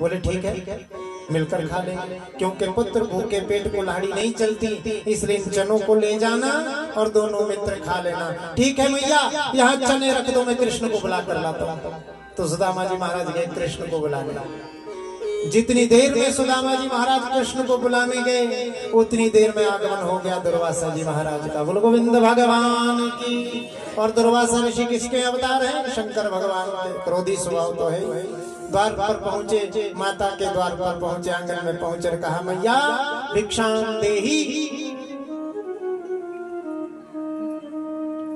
बोले ठीक है मिलकर खा लेंगे, क्योंकि पुत्र भूखे पेट कुल्हाड़ी नहीं चलती, इसलिए इन चनों को ले जाना और दोनों मित्र खा लेना। ठीक है मैया, यहाँ चने रख दो, मैं कृष्ण को बुला कर लाता हूँ। तो सुदामा जी महाराज गए कृष्ण को बुलाने। जितनी देर में सुदामा जी महाराज कृष्ण को बुलाने गए, उतनी देर में आगमन हो गया दुर्वासा जी महाराज का। बोलो गोविंद भगवान की। और दुर्वासा ऋषि किसके अवतार हैं? शंकर भगवान के। क्रोधी स्वभाव तो है। द्वार पर पहुंचे, माता के द्वार पर पहुंचे, आंगन में पहुंचे, कहा मैया भिक्षां देहि।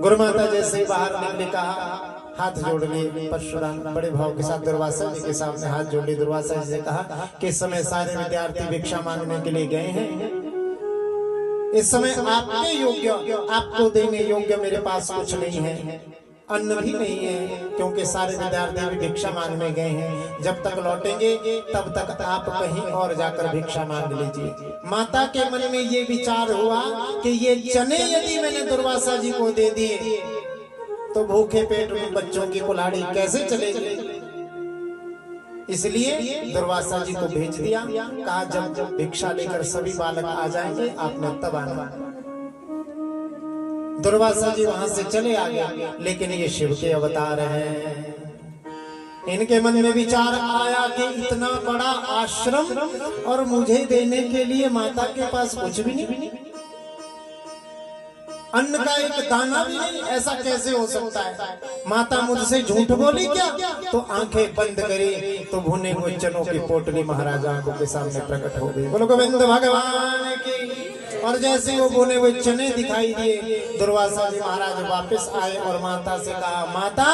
गुरु माता जैसे बाहर निकले, कहा हाथ जोड़ लिए परशुराम बड़े भाव के साथ दुर्वासा जी के सामने हाथ जोड़ लिए। दुर्वासा जी से कहा कि इस समय सारे विद्यार्थी भिक्षा मांगने के लिए गए हैं, इस समय आपके योग्य, आपको देने योग्य मेरे पास कुछ नहीं है, अन्न भी नहीं है, क्योंकि सारे विद्यार्थी भी भिक्षा मांगने गए हैं। जब तक लौटेंगे तब तक आप कहीं और जाकर भिक्षा मांग लीजिए। माता के मन में ये विचार हुआ कि ये चने यदि मैंने दुर्वासा जी को दे दिए तो भूखे पेट में बच्चों की कुल्हाड़ी कैसे चलेगी। इसलिए दुर्वासा जी को भेज दिया, कहा जब भिक्षा लेकर सभी बालक आ जाएंगे आपने तब आना। दुर्वासा जी वहां से चले आ गए, लेकिन ये शिव के अवतार हैं। इनके मन में विचार आया कि इतना बड़ा आश्रम और मुझे देने के लिए माता के पास कुछ भी नहीं, अन्न का एक दाना भी नहीं, ऐसा कैसे हो सकता है? माता मुझसे झूठ बोली क्या? तो आंखें बंद करी तो भुने हुए चनों की पोटली महाराज आंखों के सामने प्रकट हो गई। बोलो गोविंद भगवान की। और जैसे वो भुने हुए चने दिखाई दिए, दुर्वासा जी महाराज वापस आए और माता से कहा माता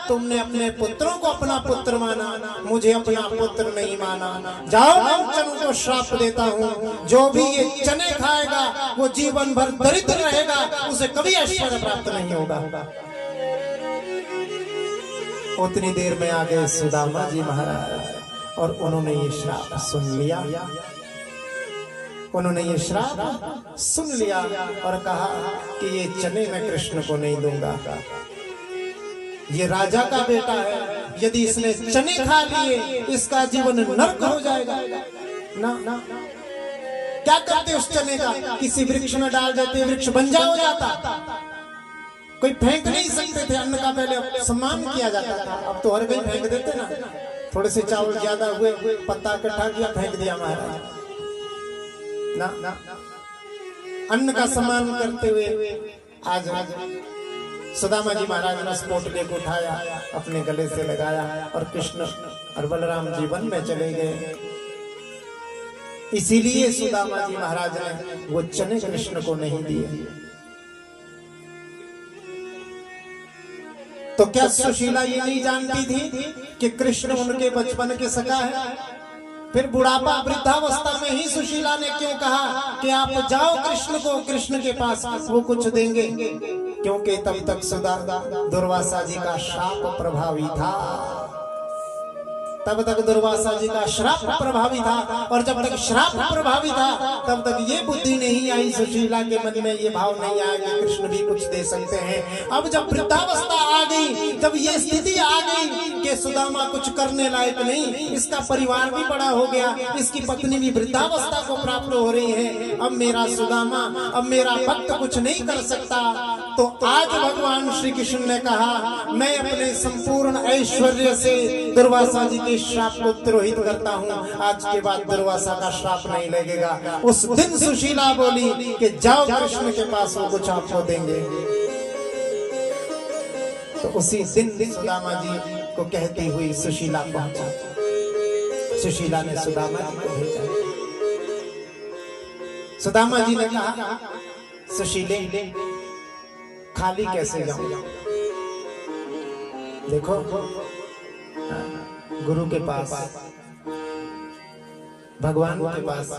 तुमने अपने पुत्रों को अपना पुत्र माना, मुझे अपना पुत्र नहीं माना। जाओ मैं चनों को श्राप देता हूँ, जो भी ये चने खाएगा वो जीवन भर दरिद्र रहेगा, उसे कभी ऐश्वर्य प्राप्त नहीं होगा। उतनी देर में आ गए सुदामा जी महाराज और उन्होंने ये श्राप सुन लिया। उन्होंने ये श्राप सुन लिया और कहा कि ये चने मैं कृष्ण को नहीं दूंगा। ये राजा का बेटा है, यदि इसने चने खा लिए इसका जीवन नरक हो जाएगा। ना ना क्या करते उस चने का? किसी वृक्ष में डाल देते, वृक्ष बंजर हो जाता। कोई फेंक नहीं सकते थे, अन्न का पहले सम्मान किया जाता था, अब तो हर कोई फेंक देते ना। थोड़े से चावल ज्यादा हुए, पत्ता इकट्ठा किया फेंक दिया महाराज। ना ना अन्न का सम्मान करते हुए आज सुदामा जी महाराज ने उस पोटली को उठाया, अपने गले से लगाया और कृष्ण और बलराम जी वन में चले गए। इसीलिए सुदामा जी महाराज ने वो चने कृष्ण को नहीं दिए। तो क्या सुशीला ये नहीं जानती थी कि कृष्ण उनके बचपन के सगा है? फिर बुढ़ापा वृद्धावस्था में ही सुशीला ने क्यों कहा कि आप जाओ कृष्ण को, कृष्ण के पास वो कुछ देंगे? क्योंकि तब तक दुर्वासा जी का श्राप प्रभावी था, तब तक दुर्वासा जी का श्राप प्रभावी था। और जब तक श्राप प्रभावी था तब तक ये बुद्धि नहीं आई, सुशीला के मन में ये भाव नहीं आया कि कृष्ण भी कुछ दे सकते हैं। अब जब वृद्धावस्था आ गई, जब ये स्थिति आ गई कि सुदामा कुछ करने लायक नहीं, इसका परिवार भी बड़ा हो गया, इसकी पत्नी भी वृद्धावस्था को प्राप्त हो रही है, अब मेरा सुदामा, अब मेरा भक्त कुछ नहीं कर सकता। तो आज भगवान श्री कृष्ण ने कहा मैं अपने संपूर्ण ऐश्वर्य से दुर्वासा जी के श्राप को तिरोहित करता हूँ, आज के बाद दुर्वासा का श्राप नहीं लगेगा। उस दिन सुशीला बोली कि जाओ कृष्ण के पास, वो कुछ आपको देंगे। तो उसी दिन सुदामा जी को कहती हुई सुशीला पहुंचा। सुशीला ने सुदामा जी को भेजा। सुदामा जी ने कहा सुशीले खाली कैसे जाऊं? देखो गुरु के पास, भगवान के पास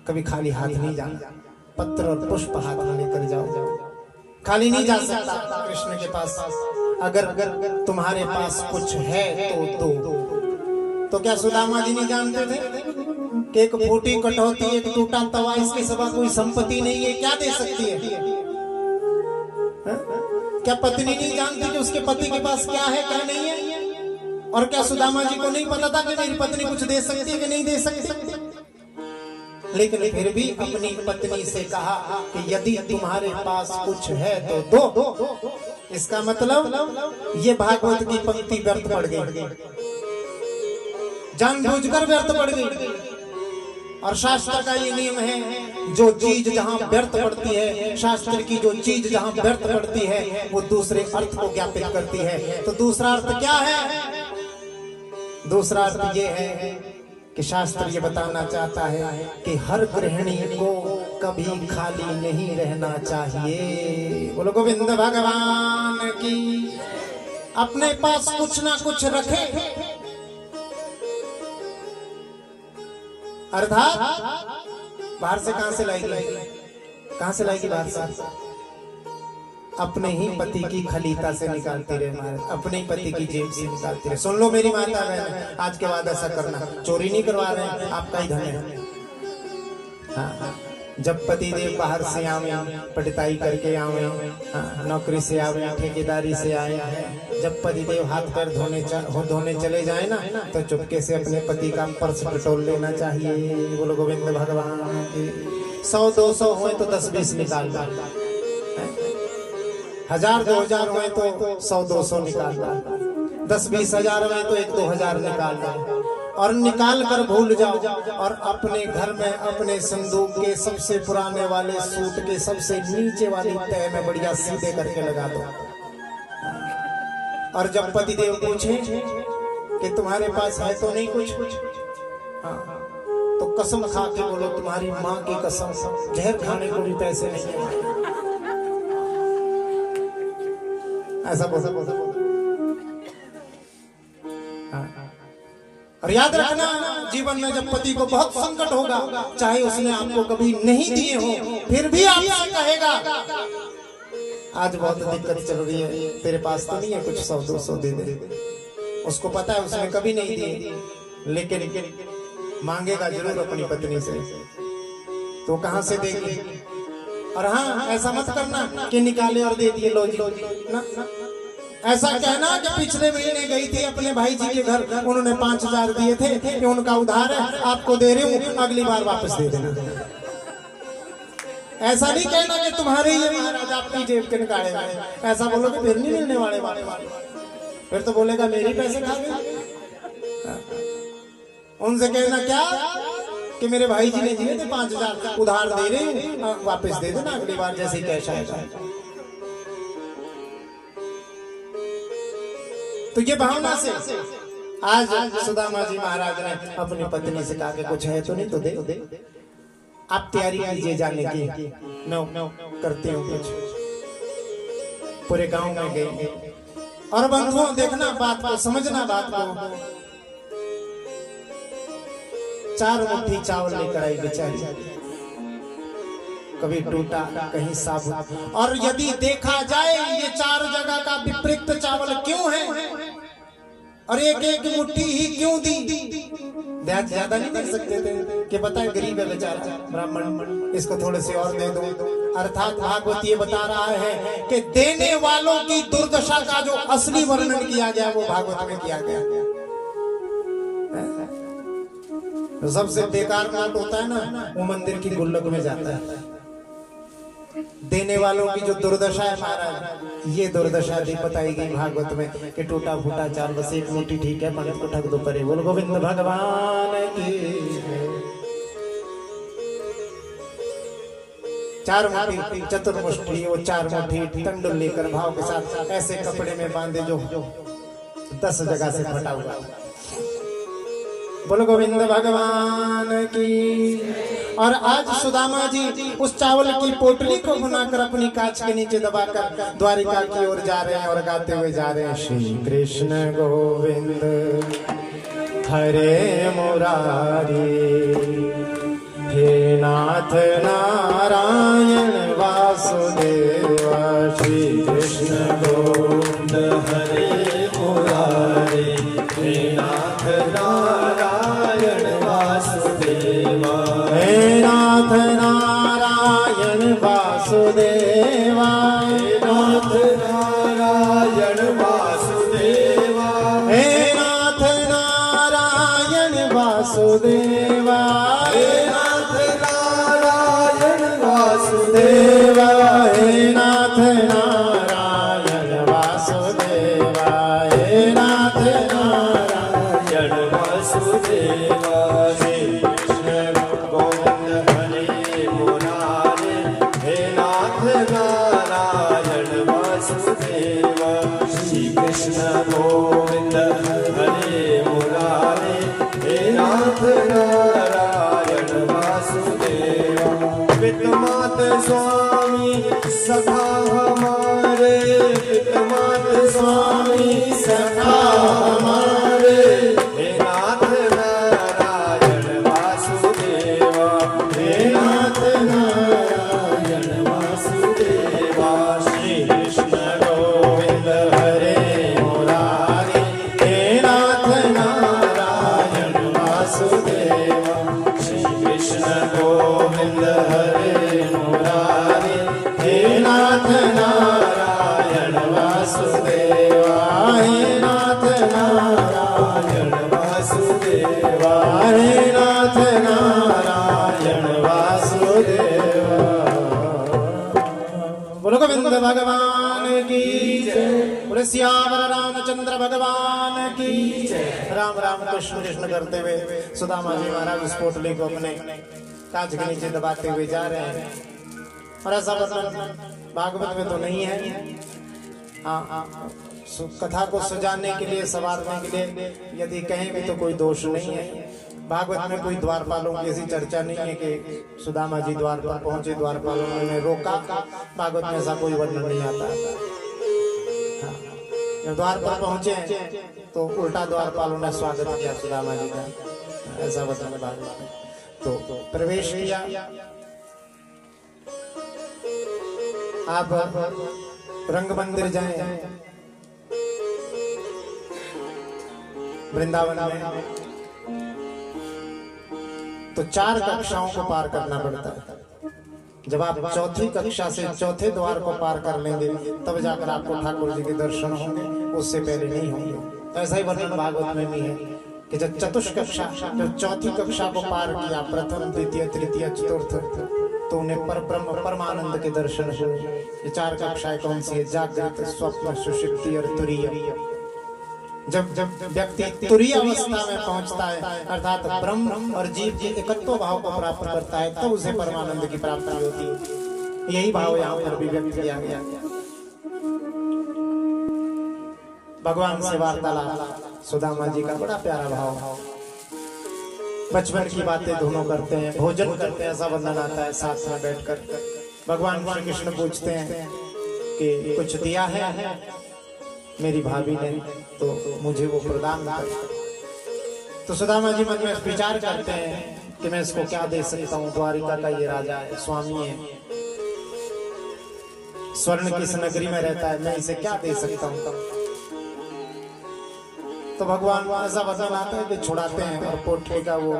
कभी खाली हाथ नहीं जाना, पत्र और पुष्प हाथ में लेकर जाओ, खाली नहीं जा सकता कृष्ण के पास। अगर तुम्हारे पास कुछ है तो क्या सुदामा जी नहीं जानते थे कि एक फूटी कटौती, एक टूटा तवा, इसके सिवा कोई संपत्ति नहीं है, क्या दे सकती है? क्या पत्नी नहीं जानती कि उसके पति के पास क्या है क्या नहीं है? और क्या सुदामा जी को नहीं पता था कि मेरी पत्नी कुछ दे सकती है कि नहीं दे सकती? लेकिन फिर भी अपनी पत्नी से कहा कि यदि तुम्हारे पास कुछ है तो दो। इसका मतलब ये भागवत की पंक्ति व्यर्थ पड़ गई, जानबूझकर व्यर्थ पड़ गई। और शास्त्र का ये नियम है, जो चीज जहां व्यर्थ पड़ती है, शास्त्र की जो चीज जहां व्यर्थ पड़ती है वो दूसरे अर्थ को ज्ञापित करती है। तो दूसरा अर्थ क्या है? दूसरा अर्थ ये है कि शास्त्र ये बताना चाहता है कि हर गृहिणी को कभी खाली नहीं रहना चाहिए। बोलो गोविंद भगवान की। अपने पास कुछ ना कुछ रखे, अर्थात बाहर से कहां से लाएगी? कहां से लाएगी? बाहर से अपने ही पति की खलीता से निकालती रहे, महाराज अपने ही पति की जेब से निकालती रहे। सुन लो मेरी माता बहन, आज के बाद ऐसा करना, चोरी नहीं करवा रहे हैं, आपका ही धन है। हाँ, जब पति देव बाहर से आवे, पटिताई करके आवे, नौकरी से आवे, ठेकेदारी से आए, जब पति देव हाथ पैर धोने चले जाए ना, तो चुपके से अपने पति का पर्स टटोल लेना चाहिए। बोलो गोविंद भगवान की। 100-200 हुए तो 10-20 निकाल लो, 1000-2000 हुए तो 100-200 निकाल लो, 10-20 हजार हुए तो 1-2 हजार निकाल लो, और निकाल कर भूल जाओ और अपने घर में अपने संदूक के सबसे पुराने वाले सूट के सबसे नीचे वाली तह में बढ़िया सीधे करके लगा दो। और जब पति देव पूछे कि तुम्हारे पास है तो नहीं कुछ, हाँ, तो कसम खा के बोलो तुम्हारी माँ की कसम, जहर खाने को भी पैसे नहीं है। ऐसा बोलो। और याद रखना, जीवन में जब पति को बहुत संकट होगा, चाहे उसने आपको कभी नहीं दिए हो, फिर भी आपसे कहेगा आज बहुत दिक्कत चल रही है, तेरे पास तो नहीं है कुछ 100-200 दे दे। उसको पता है उसने कभी नहीं दिए, लेकिन मांगेगा जरूर अपनी पत्नी से, तो कहां से देगी? और हाँ, ऐसा मत करना कि निकाले और दे दिए, लो ना। ऐसा कहना कि पिछले महीने गई थी अपने भाई जी के घर, उन्होंने 5000 दिए थे कि उनका उधार है, आपको दे रही हूँ, अगली बार वापस दे देना। ऐसा नहीं कहना कि तुम्हारे ही महाराज आपकी जेब के निकाले गए। ऐसा बोलो कि फिर नहीं मिलने वाले, फिर तो बोलेगा मेरे पैसे खा गए। उनसे कहना क्या कि मेरे भाई जी ने दिए थे 5000, उधार दे रही हूँ, वापस दे देना अगली बार जैसे ही कैश आएगा। तो ये भावना से आज सुदामा जी महाराज ने अपनी पत्नी से कहा कि कुछ है तो नहीं तो दे। आप तैयारी कीजिए जाने की, मैं करती हूँ कुछ। पूरे गांव में गई, और बंधुओं देखना बात को, समझना बात को। 4 मुट्ठी चावल लेकर आई बेचारी, कभी टूटा कहीं साबुत। और यदि देखा जाए ये 4 जगह का विपरीत चावल क्यों है और एक मुट्ठी ही क्यों दी? ज्यादा नहीं दे सकते थे कि पता है गरीब है बेचारा ब्राह्मण, इसको थोड़े से और दे दो। अर्थात भागवत ये बता रहा है कि देने वालों की दुर्दशा का जो असली वर्णन किया गया वो भागवत में किया गया। तो सबसे बेकार नोट होता है ना, वो मंदिर की गुल्लक में जाता है। देने वालों की जो दुर्दशा है महाराज, ये दुर्दशा भी बताई गई भागवत में कि टूटा फूटा चावल, बस एक मुट्ठी ठीक है, पंडित को ठग दो परे। बोल गोविंद भगवान की। 4 मुट्ठी चतुर्मुष्टि, वो 4 मुट्ठी तंडुल लेकर भाव के साथ ऐसे कपड़े में बांधे जो 10 जगह से फटा हुआ। बोलो गोविंद भगवान की। और आज सुदामा जी उस चावल की पोटली को बनाकर अपनी कांच के नीचे दबाकर द्वारिका की ओर जा रहे हैं और गाते हुए जा रहे हैं, श्री कृष्ण गोविंद हरे मुरारी, हे नाथ नारायण वासुदेवा। श्री कृष्ण गोविंद हरे मुरारी, हे नाथ नारायण वासुदेवा। हे नाथ नारायण वासुदेवा, हे नाथ नारायण वासुदेवा, हे नाथ वासुदेवा, हे नाथ नारायण वासुदेवा, हे नाथ नारायण वासुदेवा, हे नाथ नारायण वासुदेवा। श्री कृष्ण गोविंद हरे मुरारे, हे नाथ नारायण वासुदेवा। श्री कृष्ण गोविंद हरे मुरारे, हे नाथ नारायण वासुदेवा। पितमात स्वामी सखा हमारे, पितमात स्वामी सखा हमारे, हे नाथ नारायण वासुदेवा, हे नाथ नारायण वासुदेवा। श्री कृष्ण गोविंद हरे मुरारे, हे नाथ नारायण वासुदेवा। श्री कृष्ण गोविंद हरे मुरारे, हे नाथ नारायण वासुदेवा, हे नाथ नारायण वासुदेवा, हे नाथ नारायण वासुदेवा। बोलो गोविंद भगवान की जय, बोले सियावर रामचंद्र भगवान की जय। राम राम कृष्ण कृष्ण करते हुए सुदामा जी महाराज उस पोटली को अपने कांच के नीचे दबाते हुए जा रहे हैं। और ऐसा वर्णन भागवत में तो नहीं है। कथा को सजाने के लिए, संवारने के लिए यदि कहीं भी तो कोई दोष नहीं है। भागवत में कोई द्वारपालों की ऐसी चर्चा नहीं है कि सुदामा जी द्वार पर पहुंचे, द्वारपालों ने रोका। भागवत में ऐसा कोई वर्णन नहीं आता। जब द्वार पर पहुंचे तो उल्टा द्वारपालों ने स्वागत किया सुदामा जी का, ऐसा वर्णन भागवत में। तो प्रवेश किया। आप रंग मंदिर जाएं, वृंदावन में, तो 4 कक्षाओं को पार करना पड़ता है। जब आप चौथी कक्षा से चौथे द्वार को पार कर लेंगे तब जाकर आपको ठाकुर जी के दर्शन होंगे, उससे पहले नहीं होंगे। तो ऐसा ही वर्णन भागवत में भी है कि जब चतुष्क कक्षा, जब चौथी कक्षा को पार किया, प्रथम द्वितीय तृतीय चतुर्थ, तो उन्हें परब्रह्म परमानंद के दर्शन हुए। ये 4 कक्षाएं कौन सी है? जागृत, स्वप्न, सुषुप्ति और तुरीय। जब व्यक्ति तुरीय अवस्था में पहुंचता है, अर्थात ब्रह्म और जीव के एकत्व भाव को प्राप्त करता है, तब उसे परमानंद की प्राप्ति होती है। यही भाव यहाँ पर भी व्यक्त किया गया। भगवान से वार्तालाप, सुदामा जी का बड़ा प्यारा भाव। बचपन की बातें दोनों करते हैं, भोजन करते हैं, ऐसा वर्णन आता है साथ में बैठकर। भगवान श्री कृष्ण पूछते हैं कि कुछ दिया है मेरी भाभी ने, तो मुझे वो प्रदान कर। तो सुदामा जी मन में विचार करते हैं कि मैं इसको क्या दे सकता हूँ। द्वारिका का ये राजा है, स्वामी है, स्वर्ण की इस नगरी में रहता है, मैं इसे क्या दे सकता हूँ। तो भगवान ऐसा वचन आता है कि छुड़ाते हैं और पोटली का वो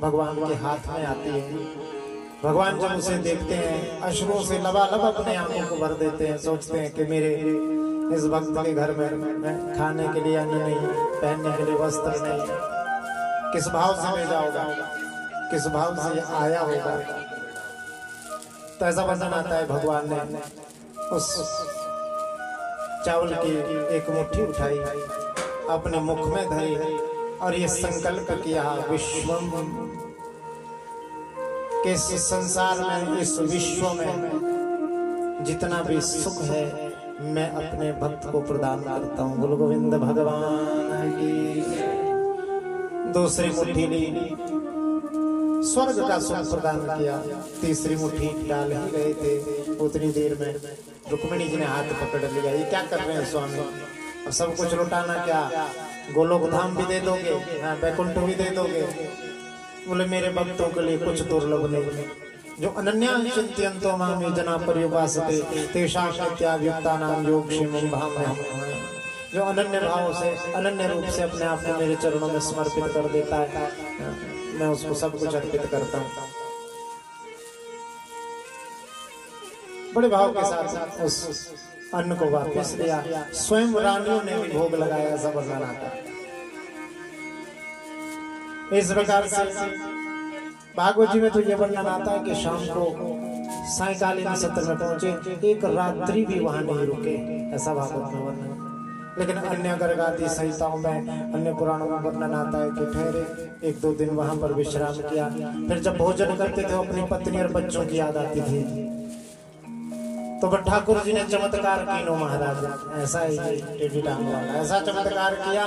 भगवान के हाथ में आती है। भगवान जब उसे देखते हैं अश्रुओं से लबालब अपने आंखों को भर देते हैं। सोचते हैं कि मेरे इस भक्त के घर में खाने के लिए अन्न नहीं, पहनने के लिए वस्त्र नहीं, किस भाव से भेजा होगा, किस भाव से आया होगा। तो ऐसा वचन आता है भगवान ने उस चावल की एक मुट्ठी उठाई, अपने मुख में धरी और ये संकल्प किया, विश्वम, कि इस संसार में, इस विश्व में जितना भी सुख है मैं अपने भक्त को प्रदान करता हूँ। बोलो गोविंद भगवान की। दूसरी मुट्ठी ली, स्वर्ग का सुख प्रदान किया। तीसरी मुट्ठी डाल ही रहे थे, उतनी देर में रुक्मिणी जी ने हाथ पकड़ लिया। ये क्या कर रहे हैं स्वामी, और सब कुछ लुटाना क्या, गोलोक धाम भी दे दोगे, वैकुंठ भी दे दोगे। बोले मेरे भक्तों के लिए कुछ दुर्लभ नहीं, जो अनन्या चिंतयन्तो मां जना पर्युपासते तेषां नित्याभियुक्तानां योगक्षेमं भावयामि। जो अनन्य भाव से, अनन्य रूप से अपने आप को मेरे चरणों में समर्पित कर देता है, मैं उसको सब कुछ अर्पित करता हूँ। बड़े भाव के साथ उस अन्न को वापस लिया। स्वयं रानियों ने भी भोग लगाया, ऐसा वर्णन आता है। इस प्रकार से भागवत जी में तो ये वर्णन आता है कि शाम को सायकालीन सत्र में पहुंचे, एक रात्रि भी वहां नहीं रुके, ऐसा भागवत में वर्णन। लेकिन अन्य गर्ग आदि संहिताओं में, अन्य पुराणों में वर्णन आता है कि ठहरे 1-2 दिन वहां पर विश्राम किया। फिर जब भोजन करते थे अपनी पत्नी और बच्चों की याद आती थी, तो ठाकुर जी ने चमत्कार कीनो महाराज, ऐसा ही टेढ़ी टांग वाला ऐसा चमत्कार किया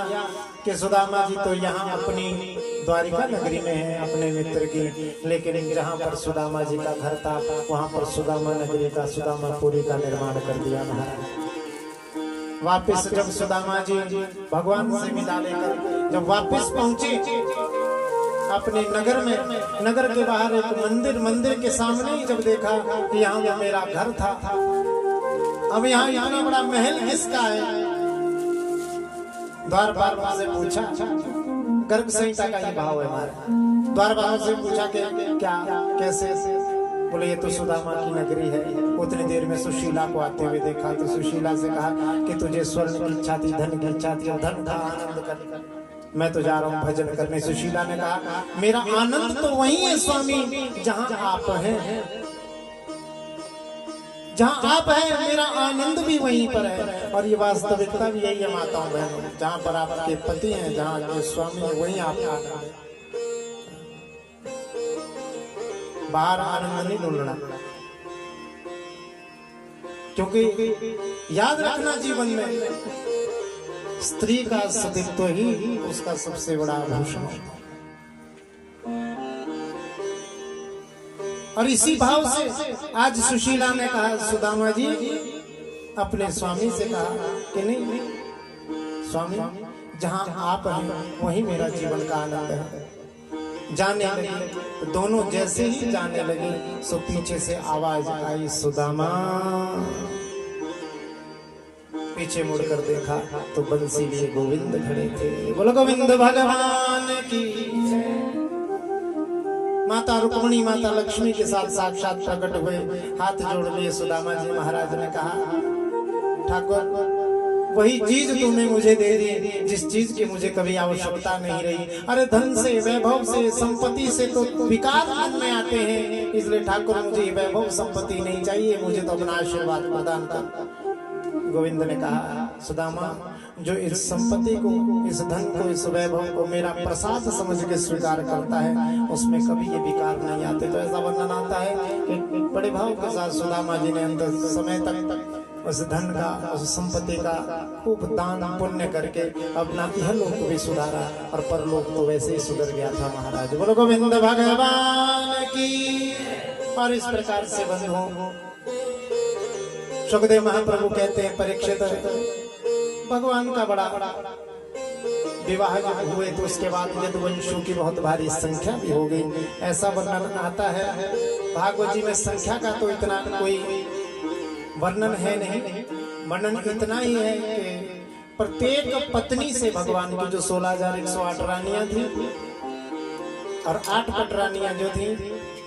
कि सुदामा जी तो यहाँ अपनी द्वारिका नगरी में है अपने मित्र की, लेकिन जहाँ पर सुदामा जी का घर था वहां पर सुदामा नगरी का, सुदामापुरी का निर्माण कर दिया महाराज। वापिस जब सुदामा जी भगवान से विदा लेकर जब वापिस पहुंचे अपने नगर में, नगर के बाहर एक मंदिर के सामने ही जब देखा कि यहाँ मेरा घर था, अब यहाँ इतना बड़ा महल किसका है? द्वारपाल से पूछा, गर्ग संहिता का ये भाव है हमारे। द्वारपाल से पूछा कि क्या कैसे? बोले ये तो सुदामा की नगरी है। उतनी देर में सुशीला को आते हुए देखा तो सुशीला से कहा कि तुझे स्वर्ण की इच्छा थी, धन की इच्छा थी, और धन था आनंद कर, मैं तो जा रहा हूँ भजन करने। सुशीला ने कहा मेरा आनंद तो वही है स्वामी जहाँ आप हैं, जहाँ आप हैं मेरा आनंद भी वहीं पर है। और ये वास्तविकता भी यही है माताओं बहनों, जहाँ पर आपके पति हैं, जहाँ आपके स्वामी है, वहीं आपका आनंद है। बाहर आनंद नहीं ढूंढना, क्योंकि याद रखना जीवन में स्त्री का सतीत्व ही उसका सबसे बड़ा आभूषण होता है। और इसी भाव से आज सुशीला ने कहा सुदामा जी अपने स्वामी से कहा कि नहीं स्वामी जहां आप हैं वहीं मेरा जीवन का आनंद है। जाने लगे दोनों, जैसे ही जाने लगे सो पीछे से आवाज आई सुदामा। पीछे मुड़कर देखा तो बंसी लिए गोविंद खड़े थे। बोलो गोविंद भगवान की। माता रुक्मिणी माता लक्ष्मी के साथ साक्षात प्रकट हुए, हाथ जोड़ लिए सुदामा जी। महाराज ने कहा ठाकुर वही चीज तूने मुझे दे दी जिस चीज की मुझे कभी आवश्यकता नहीं रही। अरे धन से, वैभव से, संपत्ति से तो विकार मन में आते हैं, इसलिए ठाकुर मुझे वैभव संपत्ति नहीं चाहिए, मुझे तो अपना आशीर्वाद प्रदान कर। गोविंद ने कहा सुदामा जो इस संपत्ति को, इस धन को, इस वैभव को मेरा प्रसाद समझ के स्वीकार करता है उसमें कभी ये विकार नहीं आते। तो ऐसा वर्णन आता है कि बड़े भाव के साथ सुदामा जी ने अंत समय तक उस धन का, उस संपत्ति का खूब दान पुण्य करके अपना यह लोक भी सुधारा और परलोक तो वैसे ही सुधर गया था महाराज। बोलो गोविंद भगवान की। और इस प्रकार से बंधुओं सुखदेव महाप्रभु कहते हैं परीक्षित भगवान का बड़ा विवाह जब हुए तो उसके बाद यदुवंशों की बहुत भारी संख्या भी हो गई, ऐसा वर्णन आता है। भागवत जी में संख्या का तो इतना कोई वर्णन है नहीं, वर्णन इतना ही है कि प्रत्येक पत्नी से भगवान की जो 16,108 रानियां थी और 8 पटरानियां जो थी,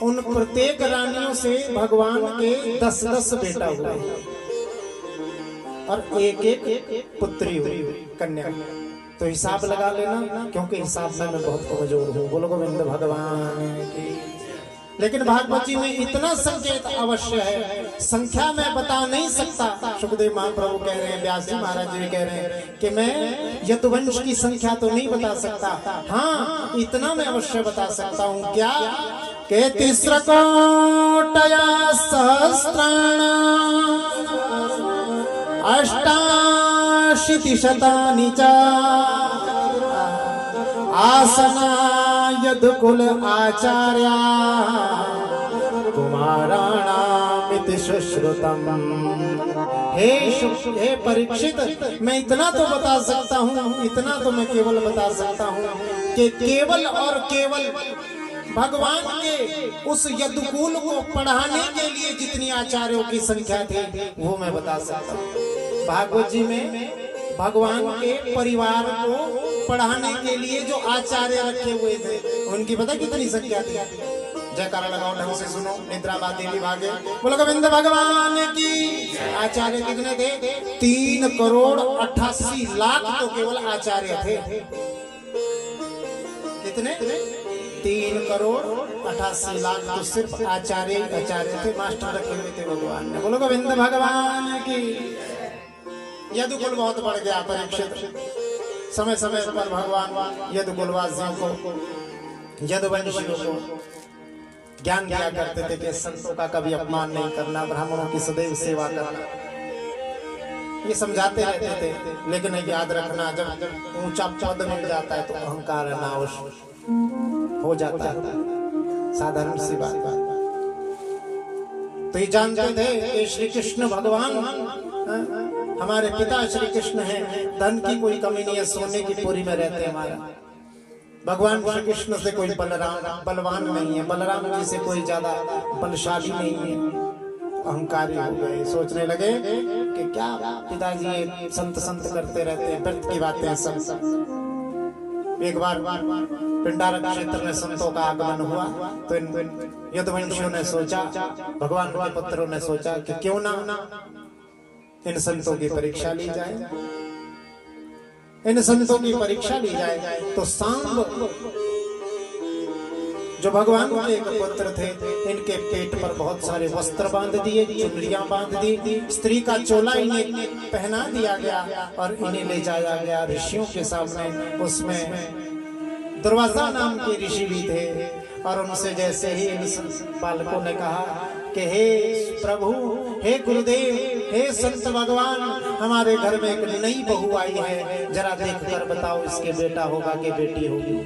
उन प्रत्येक रानियों से भगवान के 10-10 बेटा हुए और एक पुत्री हुई, कन्या। तो हिसाब लगा लेना, क्योंकि हिसाब में मैं बहुत कमजोर हूँ। बोलो गोविंद भगवान की। लेकिन भागवत जी में इतना संकेत अवश्य है, संख्या मैं बता नहीं सकता। सुखदेव महाप्रभु कह रहे हैं, व्यास जी महाराज जी कह रहे हैं कि मैं यदुवंश की संख्या तो नहीं बता सकता, हाँ इतना मैं अवश्य बता सकता हूँ। क्या के 30 कोटया सहस्राण 88 च आसना यदुकुल आचार्या कुमाराणामिति सुश्रुतम। हे परीक्षित मैं इतना तो बता सकता हूँ, इतना तो मैं केवल बता सकता हूँ कि केवल और केवल भगवान के उस यदुकुल को पढ़ाने के लिए जितनी आचार्यों की संख्या थी वो मैं बता सकता हूँ। भागवत जी में भगवान के परिवार को पढ़ाने के लिए जो आचार्य रखे हुए थे उनकी पता कितनी संख्या थी? जयकारा लगाओ, ढंग से सुनो, निद्राबादी विभागे। बोलो गोविंद भगवान की। आचार्य कितने थे? 3,88,00,000 तो केवल आचार्य थे। कितने 3,88,00,000 तो सिर्फ आचार्य थे, मास्टर रखे हुए थे भगवान ने। बोलो गोविंद भगवान की। यदुकुल बहुत बढ़ गया परीक्षित। समय समय पर भगवान यदुकुलवासियों को, यदुवंशियों को ज्ञान दिया करते थे कि संतों का कभी अपमान नहीं करना, ब्राह्मणों की सदैव सेवा करना, ये समझाते रहते थे। लेकिन याद रखना, जब ऊंचा पद मिल जाता है तो अहंकार नाश हो जाता है, साधारण सी बात। तो ये जानते थे कि श्री कृष्ण भगवान हमारे पिता श्री कृष्ण हैं, धन की कोई कमी नहीं है, सोने की पूरी में रहते हैं हमारा। भगवान श्री कृष्ण से कोई बलवान नहीं है, बलराम जी से कोई ज्यादा बलशाली नहीं है। अहंकारी हो गए, सोचने लगे कि क्या पिताजी संत करते रहते हैं, व्यर्थ की बातें सब। एक बार पिंडारक क्षेत्र में संतों का आगमन हुआ तो यदुवंशियों ने सोचा, भगवान के पुत्रों ने सोचा कि क्यों ना इन संतों की परीक्षा ली जाए, इन संतों की परीक्षा ली जाए। तो सांब जो भगवान के एक पुत्र थे, इनके पेट पर बहुत सारे वस्त्र बांध दिए, चुनरियां बांध दी, स्त्री का चोला इन्हें पहना दिया गया और इन्हें ले जाया गया ऋषियों के सामने। उसमें दुर्वासा नाम के ऋषि भी थे और उनसे जैसे ही इन बालकों ने कहा कि हे प्रभु, हे गुरुदेव, हे संत भगवान, हमारे घर में एक नई बहू आई है, जरा देख कर बताओ इसके बेटा होगा कि बेटी होगी।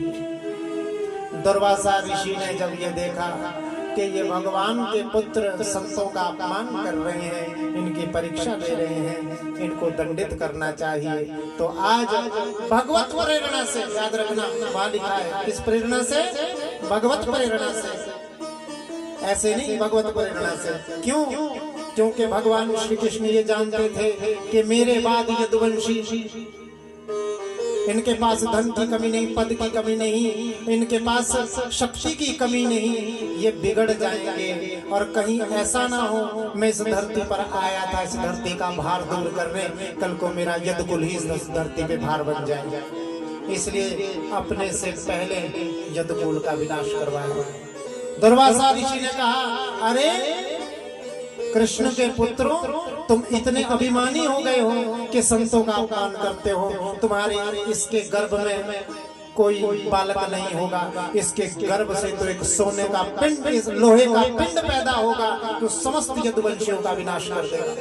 दुर्वासा ऋषि ने जब ये देखा कि ये भगवान के पुत्र संतों का अपमान कर रहे हैं, इनकी परीक्षा ले रहे हैं, इनको दंडित करना चाहिए, तो आज भगवत प्रेरणा से, याद रखना वहां लिखा है, किस प्रेरणा से? भगवत प्रेरणा से, ऐसे नहीं, भगवत प्रेरणा से। क्यों? क्योंकि भगवान श्री कृष्ण ये जानते थे कि मेरे बाद यदुवंशी, इनके पास धन की कमी नहीं, पद की कमी नहीं, इनके पास शक्ति की कमी नहीं, ये बिगड़ जाएंगे। और कहीं ऐसा ना हो मैं इस धरती पर आया था इस धरती का भार दूर करने, कल को मेरा यदुकुल ही इस धरती पे भार बन जाएगा। इसलिए अपने से पहले यदुकुल का विनाश करवाया। दुर्वासा ऋषि ने कहा, अरे कृष्ण के पुत्रों, तुम इतने अभिमानी हो गए हो कि संतों का अपमान करते हो। तुम्हारे इसके गर्भ में कोई बालक नहीं होगा, इसके गर्भ से तो एक सोने का पिंड, इस लोहे का पिंड पैदा होगा जो समस्त यदुवंशियों का विनाश कर देगा,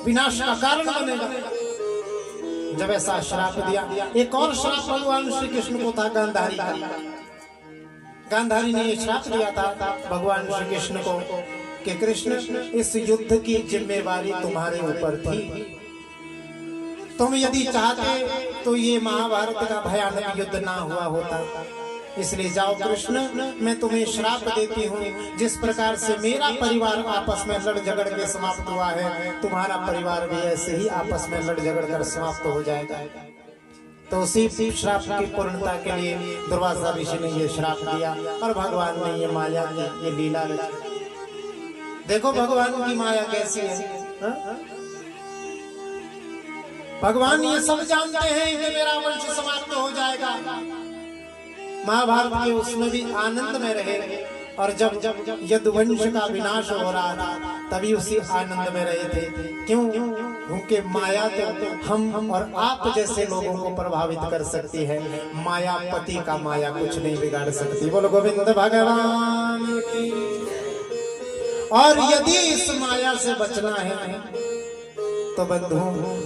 विनाश का कारण बनेगा। जब ऐसा श्राप दिया, एक और श्राप भगवान श्री कृष्ण को था गांधारी का। गांधारी ने श्राप दिया था भगवान श्री कृष्ण को कि कृष्ण, इस युद्ध की जिम्मेवारी तुम्हारे ऊपर थी, तुम यदि चाहते तो ये महाभारत का भयानक युद्ध ना हुआ होता। इसलिए जाओ कृष्ण, मैं तुम्हें श्राप देती हूँ, जिस प्रकार से मेरा परिवार आपस में लड़ झगड़ के समाप्त हुआ है, तुम्हारा परिवार भी ऐसे ही आपस में लड़ झगड़ कर समाप्त हो जाएगा। तो उसी श्राप की पूर्णता के लिए दुर्वासा ऋषि ने ये श्राप दिया और भगवान ने ये माया की, ये लीला रची। देखो भगवान की माया कैसी है। भगवान ये सब जानते हैं कि मेरा वंश समाप्त हो जाएगा। महाभारत के उसमें भी आनंद में रहे, और जब यदुवंश का विनाश हो रहा था तभी उसी आनंद में रहे थे। क्यों? क्योंकि माया तो हम और आप जैसे लोगों को प्रभावित कर सकती है, माया पति का माया कुछ नहीं बिगाड़ सकती। बोलो गोविंद भगवान की। और यदि इस माया से बचना है तो बंधु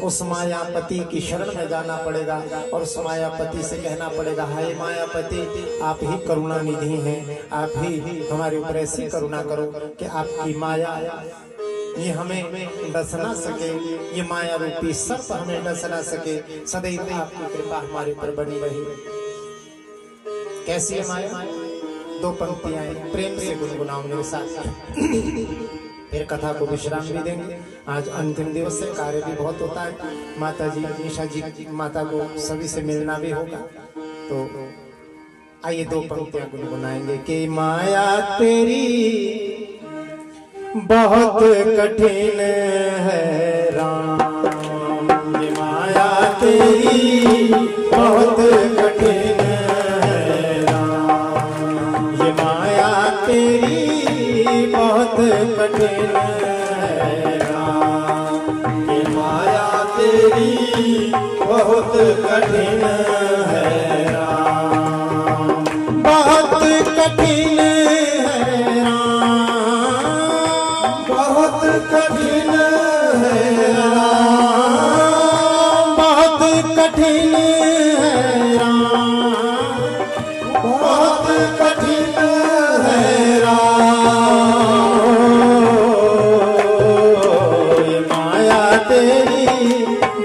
उस मायापति की शरण में जाना पड़ेगा और उस मायापति से कहना पड़ेगा, हाय मायापति, आप ही करुणा निधि हैं, आप ही हमारे ऊपर ऐसी करुणा करो कि आपकी माया ये हमें डस ना सके, ये माया रूपी सर्प हमें डस ना सके, सदैव आपकी कृपा हमारे ऊपर बनी रही। कैसी है माया? दो पंक्तियां प्रेम से गुनगुनाओ मेरे साथ, फिर कथा को विश्राम भी देंगे। आज अंतिम दिवस से कार्य भी बहुत होता है, माता जी निशा जी माता को सभी से मिलना भी होगा। तो आइए दो पंक्तियां गुनगुनाएंगे कि माया तेरी बहुत कठिन है राम, ये माया तेरी बहुत कठिन है कठिन है राम, ये माया तेरी बहुत कठिन है राम, बहुत कठिन है राम, बहुत कठिन है राम, बहुत कठिन है राम, बहुत कठिन है ये माया तेरी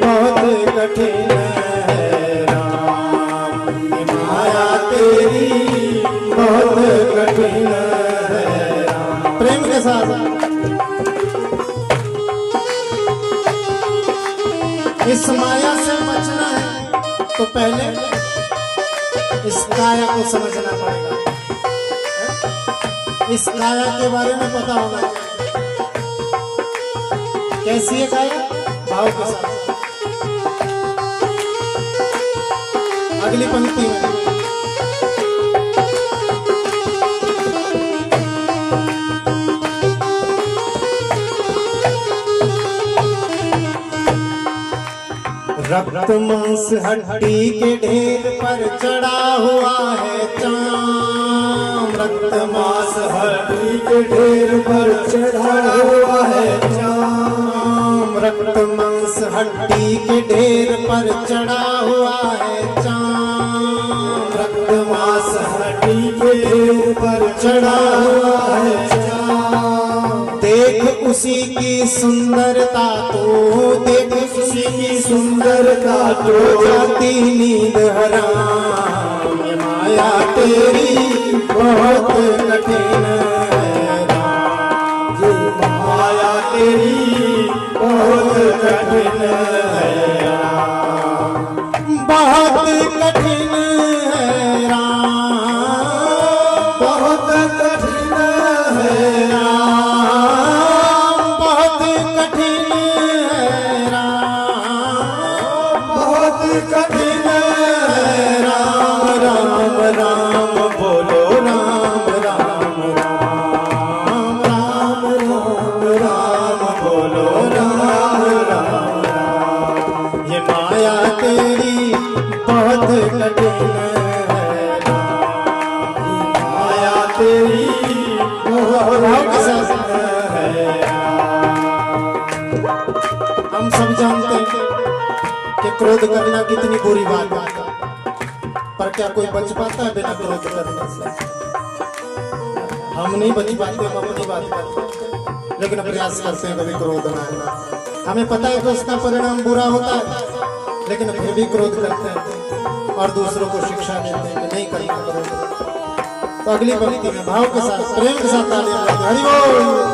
बहुत कठिन है राम, ये माया तेरी बहुत कठिन है राम। प्रेम के साथ इस माया से बचना है तो पहले इस काया को समझना पड़ेगा, इस काया के बारे में पता होना चाहिए। कैसी है काया? भाव के साथ अगली पंक्ति में रक्त मांस हड्डी के ढेर पर चढ़ा हुआ है चाम, रक्त मांस हड्डी के ढेर पर चढ़ा हुआ है चाम, रक्त मांस हड्डी के ढेर पर चढ़ा हुआ है चाम, रक्त मांस हड्डी के ढेर पर चढ़ा हुआ है चाम, देख उसी की सुंदरता तो देख उसी की सुंदरता तो जाती नींद हराम, ये माया तेरी बहुत कठिन है राम, ये माया तेरी बहुत कठिन है राम, बहुत कठिन है राम, बहुत कठिन है राम, बहुत कठिन है राम, बहुत कठिन है राम राम राम बोलो राम राम राम राम राम राम बोलो राम राम राम, ये माया तेरी बहुत कठिन है राम, माया तेरी बहुत भाव के साथ है हम सब जानते हैं कि क्रोध करना कितनी बुरी बात है, पर क्या कोई बच पाता है बिना क्रोध करने से? हम नहीं बच पाते, हम अपनी बात करते हैं, लेकिन प्रयास करते हैं कभी क्रोध ना आए। हमें पता है कि उसका परिणाम बुरा होता है, लेकिन फिर भी क्रोध करते हैं और दूसरों को शिक्षा देते हैं कि नहीं करना क्रोध। तो अगली पंक्ति में भाव के साथ प्रेम के साथ तालियां बजाते हैं। हरि बोल।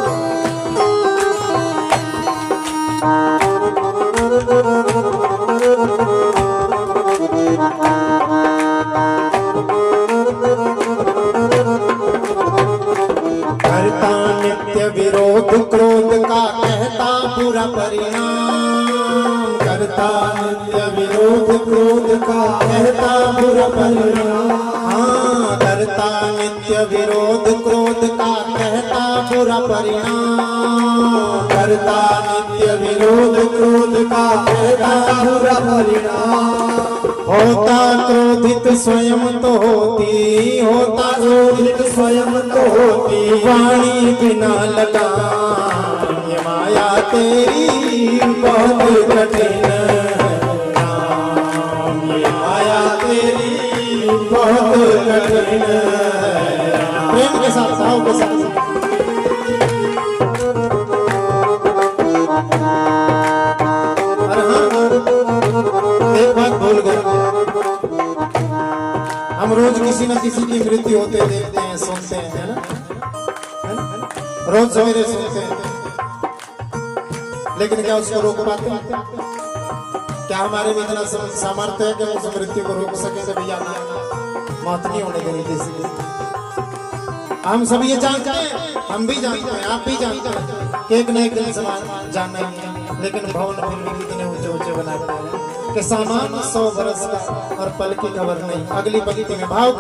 करता नित्य विरोध क्रोध का कहता बुरा परिणाम, करता नित्य विरोध क्रोध का कहता बुरा परिणाम, हाँ करता नित्य विरोध क्रोध का कहता बुरा परिणाम, करता नित्य विरोध क्रोध का कहता बुरा परिणाम, होता क्रोधित स्वयं तो होती, होता क्रोधित स्वयं तो होती, वाणी बिना लगाम, ये माया तेरी बहुत कठिन है राम, ये माया तेरी बहुत कठिन है राम। प्रेम के साथ भाव के साथ एक बात भूल गए, हम रोज किसी न किसी की मृत्यु होते देखते हैं, सुनते हैं, है ना? रोज सवेरे सुनते हैं, लेकिन क्या उसको रोक पाते हैं? क्या हमारे में इतना सामर्थ्य है कि हम उस मृत्यु को रोक सकें? भैया मौत नहीं होने देनी किसी की। हम सब ये जानते हैं, हम भी जानते हैं, आप भी जानते हैं कि एक न एक दिन समान जानना ही है, लेकिन भवन फिर भी कितने ऊंचे ऊंचे बनाते हैं कि सामान 100 बरस का और पल की खबर नहीं। अगली पंक्ति में भाव